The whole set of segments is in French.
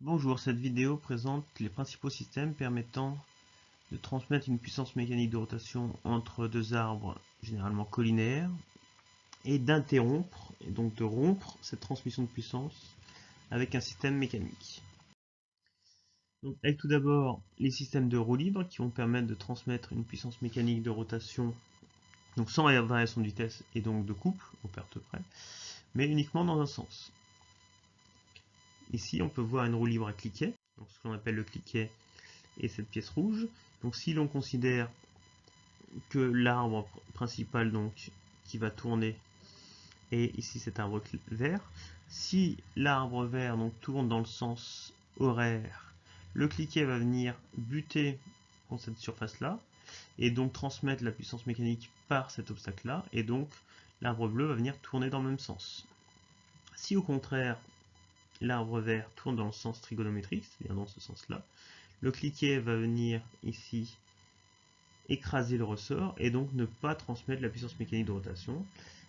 Bonjour, cette vidéo présente les principaux systèmes permettant de transmettre une puissance mécanique de rotation entre deux arbres généralement collinaires et d'interrompre, et donc de rompre cette transmission de puissance avec un système mécanique. Donc, avec tout d'abord les systèmes de roue libre qui vont permettre de transmettre une puissance mécanique de rotation donc sans variation de vitesse et donc de couple aux pertes près, mais uniquement dans un sens. Ici on peut voir une roue libre à cliquet, donc ce qu'on appelle le cliquet et cette pièce rouge. Donc si l'on considère que l'arbre principal donc qui va tourner est ici cet arbre vert, si l'arbre vert donc tourne dans le sens horaire, le cliquet va venir buter contre cette surface là et donc transmettre la puissance mécanique par cet obstacle là, et donc l'arbre bleu va venir tourner dans le même sens. Si au contraire l'arbre vert tourne dans le sens trigonométrique, c'est-à-dire dans ce sens là, le cliquet va venir ici écraser le ressort et donc ne pas transmettre la puissance mécanique de rotation,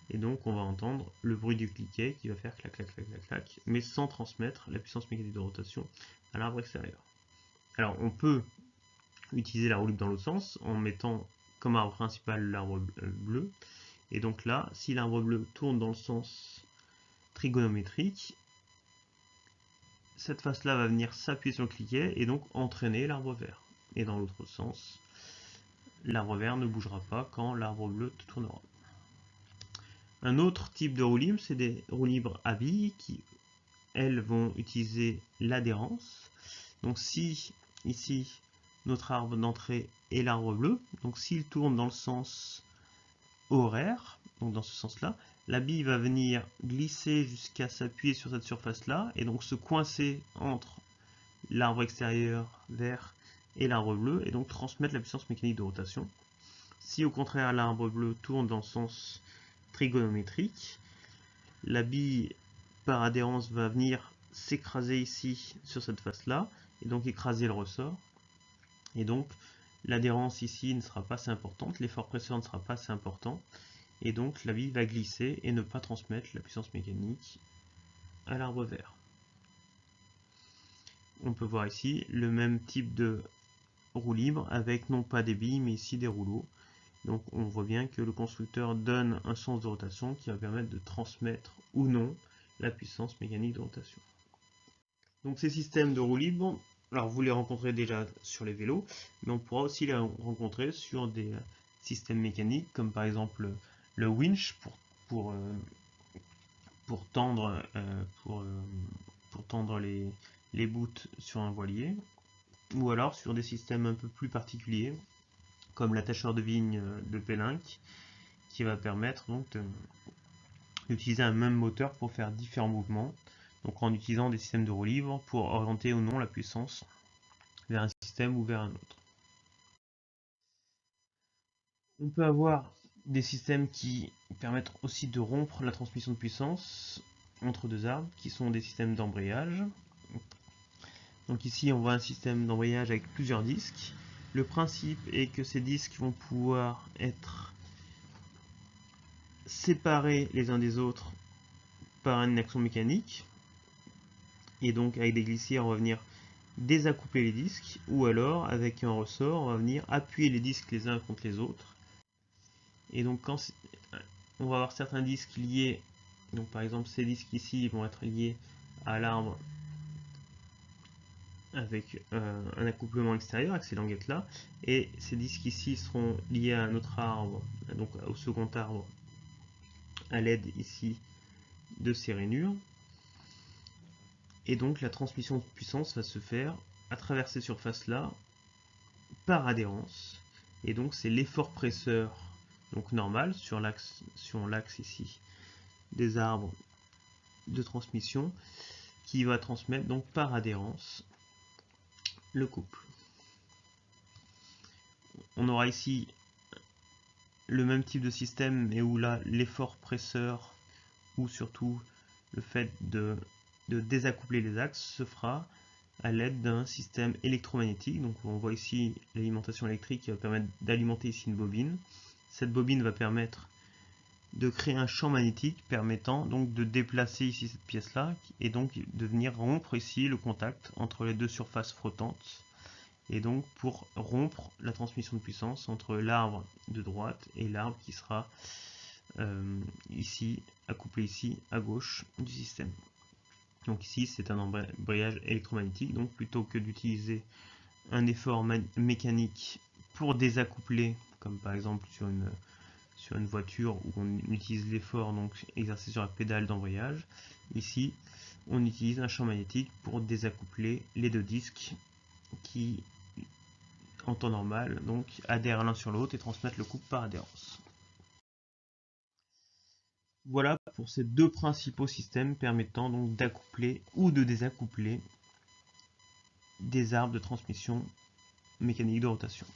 et donc on va entendre le bruit du cliquet qui va faire clac clac clac clac clac, mais sans transmettre la puissance mécanique de rotation à l'arbre extérieur. Alors on peut utiliser la roue libre dans l'autre sens en mettant comme arbre principal l'arbre bleu, et donc là si l'arbre bleu tourne dans le sens trigonométrique, cette face là va venir s'appuyer sur le cliquet et donc entraîner l'arbre vert, et dans l'autre sens l'arbre vert ne bougera pas quand l'arbre bleu tournera. Un autre type de roue libre, c'est des roues libres à billes qui, elles, vont utiliser l'adhérence. Donc si ici notre arbre d'entrée est l'arbre bleu, donc s'il tourne dans le sens horaire, donc dans ce sens-là, la bille va venir glisser jusqu'à s'appuyer sur cette surface-là et donc se coincer entre l'arbre extérieur vert et l'arbre bleu et donc transmettre la puissance mécanique de rotation. Si au contraire l'arbre bleu tourne dans le sens trigonométrique, la bille par adhérence va venir s'écraser ici sur cette face là et donc écraser le ressort, et donc l'adhérence ici ne sera pas assez importante, l'effort presseur ne sera pas assez important, et donc la bille va glisser et ne pas transmettre la puissance mécanique à l'arbre vert. On peut voir ici le même type de roue libre avec non pas des billes mais ici des rouleaux. Donc on voit bien que le constructeur donne un sens de rotation qui va permettre de transmettre ou non la puissance mécanique de rotation. Donc ces systèmes de roue libre, alors vous les rencontrez déjà sur les vélos, mais on pourra aussi les rencontrer sur des systèmes mécaniques comme par exemple le winch pour, pour tendre, pour tendre les bouts sur un voilier, ou alors sur des systèmes un peu plus particuliers comme l'attacheur de vigne de Pélinck, qui va permettre donc d'utiliser un même moteur pour faire différents mouvements, donc en utilisant des systèmes de roue libre pour orienter ou non la puissance vers un système ou vers un autre. On peut avoir des systèmes qui permettent aussi de rompre la transmission de puissance entre deux arbres, qui sont des systèmes d'embrayage. Donc ici on voit un système d'embrayage avec plusieurs disques. Le principe est que ces disques vont pouvoir être séparés les uns des autres par une action mécanique, et donc avec des glissières on va venir désaccoupler les disques, ou alors avec un ressort on va venir appuyer les disques les uns contre les autres, et donc quand on va avoir certains disques liés, donc par exemple ces disques ici vont être liés à l'arbre avec un accouplement extérieur avec ces languettes là, et ces disques ici seront liés à un autre arbre, donc au second arbre, à l'aide ici de ces rainures, et donc la transmission de puissance va se faire à travers ces surfaces là par adhérence, et donc c'est l'effort presseur donc normal sur l'axe ici des arbres de transmission qui va transmettre donc par adhérence le couple. On aura ici le même type de système, mais où là l'effort presseur ou surtout le fait de désaccoupler les axes se fera à l'aide d'un système électromagnétique. Donc on voit ici l'alimentation électrique qui va permettre d'alimenter ici une bobine. Cette bobine va permettre de créer un champ magnétique permettant donc de déplacer ici cette pièce-là et donc de venir rompre ici le contact entre les deux surfaces frottantes et donc pour rompre la transmission de puissance entre l'arbre de droite et l'arbre qui sera ici accouplé ici à gauche du système. Donc ici c'est un embrayage électromagnétique, donc plutôt que d'utiliser un effort mécanique pour désaccoupler, comme par exemple sur une voiture où on utilise l'effort donc exercé sur la pédale d'embrayage, ici on utilise un champ magnétique pour désaccoupler les deux disques qui en temps normal donc adhèrent l'un sur l'autre et transmettent le couple par adhérence. Voilà pour ces deux principaux systèmes permettant donc d'accoupler ou de désaccoupler des arbres de transmission mécanique de rotation.